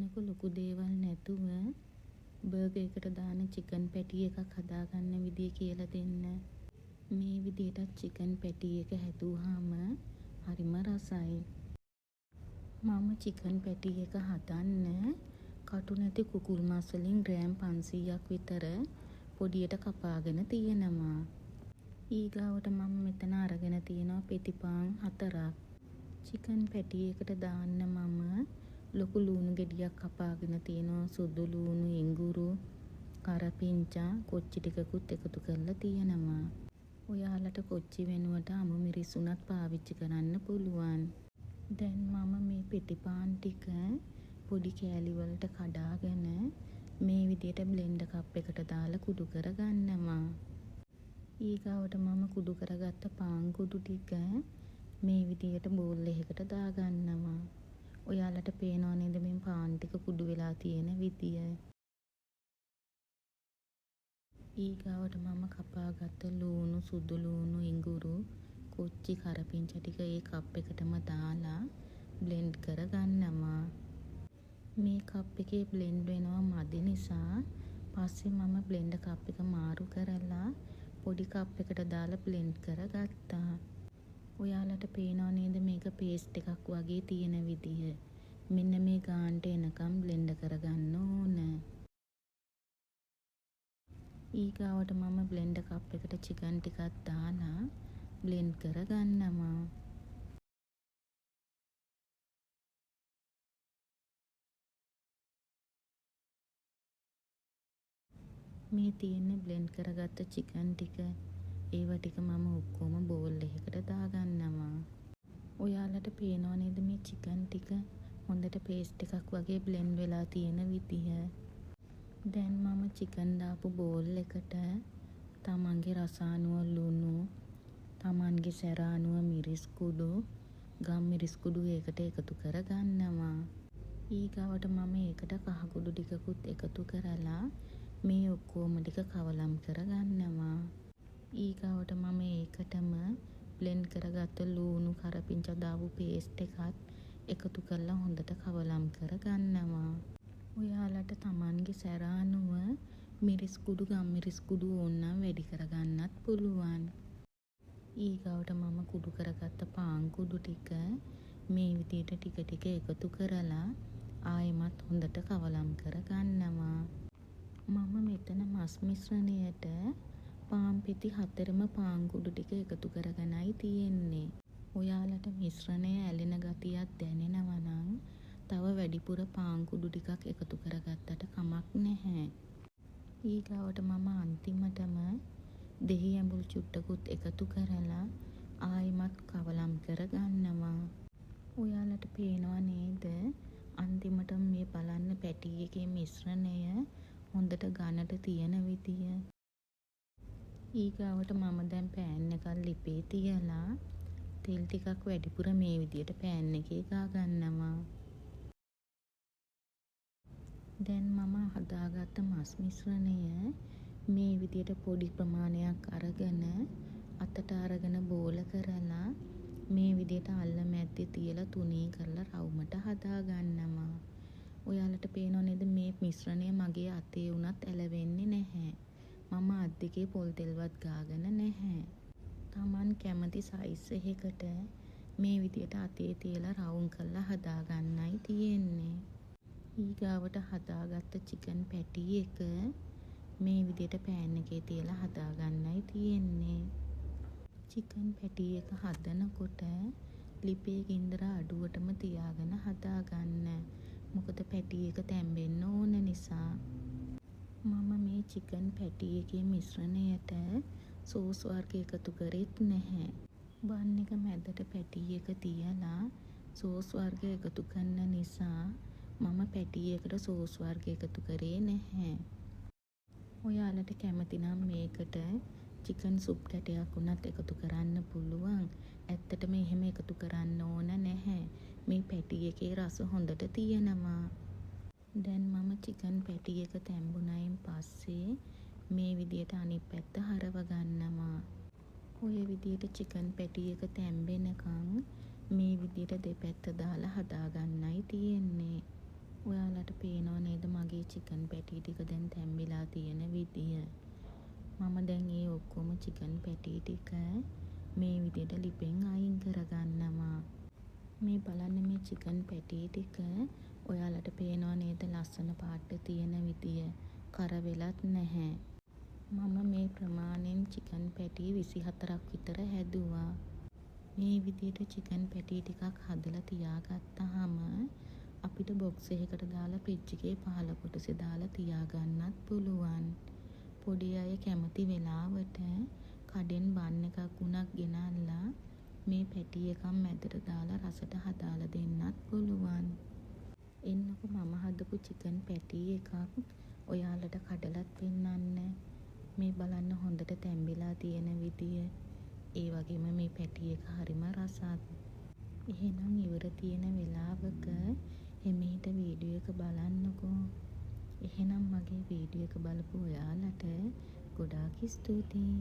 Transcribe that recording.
බලන්නකො ලොකු දේවල් නැතුව බර්ගර් එකට දාන චිකන් පැටි එකක් හදාගන්න විදිය කියලා දෙන්න. මේ විදිහට චිකන් පැටි එක හැදුවාම හරිම රසයි. මම චිකන් පැටි එක හදන්න කටු නැති කුකුල් මස් වලින් ග්‍රෑම් 500ක් විතර පොඩියට කපාගෙන තියෙනවා. ඊගාවට මම මෙතන අරගෙන තියෙනවා පෙති පාන් 4ක්. චිකන් පැටි එකට දාන්න මම ලොකු ලූණු ගෙඩියක් කපාගෙන තියෙනවා. සුදු ලූණු, ඉඟුරු, කරපිංචා, කොච්චි ටිකකුත් එකතු කරලා තියෙනවා. ඔයාලට කොච්චි වෙනුවට අමු මිරිස් උනත් පාවිච්චි කරන්න පුළුවන්. දැන් මම මේ පෙති පාන් ටික පොඩි කෑලි වලට කඩාගෙන මේ විදියට බ්ලෙන්ඩර් කප් එකට දාලා කුඩු කරගන්නවා. ඊගාවට මම කුඩු කරගත්ත පාන් කුඩු ටික මේ විදියට බෝල් එකකට දාගන්නවා. ඔයාලට පේනව නේද මේ පාන් ටික කුඩු වෙලා තියෙන විදිය. ඊගාවට මම කපාගත්ත ලූණු, සුදු ලූණු, ඉඟුරු, කොච්චි, කරපිංචා ටික ඒ කප් එකටම දාලා බ්ලෙන්ඩ් කරගන්නවා. මේ කප් එකේ බ්ලෙන්ඩ් වෙනවා මදි නිසා පස්සේ මම බ්ලෙන්ඩර් කප් එක මාරු කරලා පොඩි කප් එකට දාලා බ්ලෙන්ඩ් කරගත්තා. ඔයාලට පේනව නේද මේක පේස්ට් එකක් වගේ තියෙන විදිය. මෙන්න මේ ගානට එනකම් බ්ලෙන්ඩ් කරගන්න ඕන. ඊගාවට මම බ්ලෙන්ඩර් කප් එකට චිකන් ටිකක් දාලා බ්ලෙන්ඩ් කරගන්නවා. මේ තියෙන්නේ බ්ලෙන්ඩ් කරගත්ත චිකන් ටික. ඒව ටික මම ඔක්කොම බෝල් එකකට දාගන්නවා. ඔයාලට පේනව නේද මේ චිකන් ටික හොඳට පේස්ට් එකක් වගේ බ්ලෙන්ඩ් වෙලා තියෙන විදිය. දැන් මම චිකන් දාපු බෝල් එකට තමන්ගේ රස අනුව ලුණු, තමන්ගේ සැර අනුව මිරිස් කුඩු, ගම් මිරිස් කුඩු ඒකට එකතු කරගන්නවා. ඊගාවට මම ඒකට කහ කුඩු ටිකකුත් එකතු කරලා මේ ඔක්කොම ටික කවලම් කරගන්නවා. ඊගාවට මම ඒකටම බ්ලෙන්ඩ් කරගත්ත ලූණු, කරපිංචා දාපු පේස්ට් එකත් එකතු කරලා හොඳට කවලම් කරගන්නවා. ඔයාලට තමන්ගේ සැර අනුව මිරිස් කුඩු, ගම් මිරිස් කුඩු ඕන නම් වැඩි කරගන්නත් පුළුවන්. ඊගාවට මම කුඩු කරගත්ත පාන් කුඩු ටික මේ විදියට ටික ටික එකතු කරලා ආයෙමත් හොඳට කවලම් කරගන්නවා. මම මෙතන මස් මිශ්‍රණයට පාන් පෙති 4ම පාන් කුඩු ටික එකතු කරගෙනයි තියෙන්නේ. ඔයාලට මිශ්‍රණය ඇලෙන ගතියක් දැනෙනවා නම් තව වැඩිපුර පාන් කුඩු ටිකක් එකතු කරගත්තට කමක් නැහැ. ඊගාවට මම අන්තිමටම දෙහි ඇඹුල් චුට්ටකුත් එකතු කරලා ආයෙමත් කවලම් කරගන්නවා. ඔයාලට පේනව නේද අන්තිමට මේ බලන්න පැටි එකේ මිශ්‍රණය හොඳට ඝනට තියෙන විදිය. ඊගාවට මම දැන් පෑන් එකක් ලිපේ තියලා තෙල් ටිකක් වැඩිපුර මේ විදියට පෑන් එකේ ගා ගන්නවා. දැන් මම හදාගත්ත මස් මිශ්‍රණය මේ විදියට පොඩි ප්‍රමාණයක් අරගෙන අතට අරගෙන බෝල කරලා මේ විදියට අල්ල මැද්දේ තියලා තුනී කරලා රවුමට හදා ගන්නවා. ඔයාලට පේනව නේද මේ මිශ්‍රණය මගේ අතේ උනත් ඇලවෙන්නේ නැහැ. මම අත් දෙකේ පොල් තෙල්වත් ගාගෙන නැහැ. Taman කැමති සයිස් එකකට මේ විදියට අතේ තියලා රවුම් කරලා හදා ගන්නයි තියෙන්නේ. ඊගාවට හදාගත්ත චිකන් පැටි එක මේ විදියට පෑන් එකේ තියලා හදා ගන්නයි තියෙන්නේ. චිකන් පැටි එක හදනකොට ලිපේ ගින්දර අඩුවටම තියාගෙන හදා ගන්න. මොකද පැටි එක තැම්බෙන්න ඕන නිසා. මම මේ චිකන් පැටි එකේ මිශ්‍රණයට සෝස් වර්ග එකතු කරෙත් නැහැ. බන් එක මැදට පැටි එක තියලා සෝස් වර්ග එකතු කරන නිසා මම පැටි එකට සෝස් වර්ග එකතු කරේ නැහැ. ඔයාලට කැමති නම් මේකට චිකන් සුප් කැටයක් උනත් එකතු කරන්න පුළුවන්. ඇත්තටම එහෙම එකතු කරන්න ඕන නැහැ. මේ පැටි එකේ රස හොඳට තියෙනවා. දැන් මම චිකන් පැටි එක තැම්බුණයින් පස්සේ මේ විදියට අනිත් පැත්ත හරව ගන්නවා. ඔය විදියට චිකන් පැටි එක තැම්බෙනකන් මේ විදියට දෙපැත්ත දාලා හදා ගන්නයි තියෙන්නේ. ඔයාලට චිකන් පැටි ටික දැන් තැම්බිලා තියෙන විදිය. මම දැන් ඒ ඔක්කොම චිකන් පැටි ටික මේ විදියට ලිපෙන් අයින් කරගන්නවා. මේ බලන්න මේ චිකන් පැටි ටික ඔයාලට පේනව නේද ලස්සන පාට තියෙන විදිය. කර වෙලත් නැහැ. මම මේ ප්‍රමාණයෙන් චිකන් පැටි 24ක් විතර හැදුවා. මේ විදියට චිකන් පැටි ටිකක් හදලා තියාගත්තාම අපිට බොක්ස් එකකට දාලා ෆ්‍රිජ් එකේ පහළ කොටසේ දාලා තියාගන්නත් පුළුවන්. පොඩි අය කැමති වෙලාවට කඩෙන් බන් එකක් උනක් ගෙනල්ලා මේ පැටි එකක් මැදට දාලා රසට හදාලා දෙන්නත් පුළුවන්. එන්නකො මම හදපු චිකන් පැටි එකක් ඔයාලට කඩලත් පෙන්නන්න. මේ බලන්න හොඳට තැම්බිලා තියෙන විදිය. ඒ වගේම මේ පැටි එක හරිම රසත්. එහෙනම් ඉවර තියෙන වෙලාවක එමෙහිට වීඩියෝ එක බලන්නකෝ. එහෙනම් මගේ වීඩියෝ එක බලපු ඔයාලට ගොඩාක් ස්තුතියි.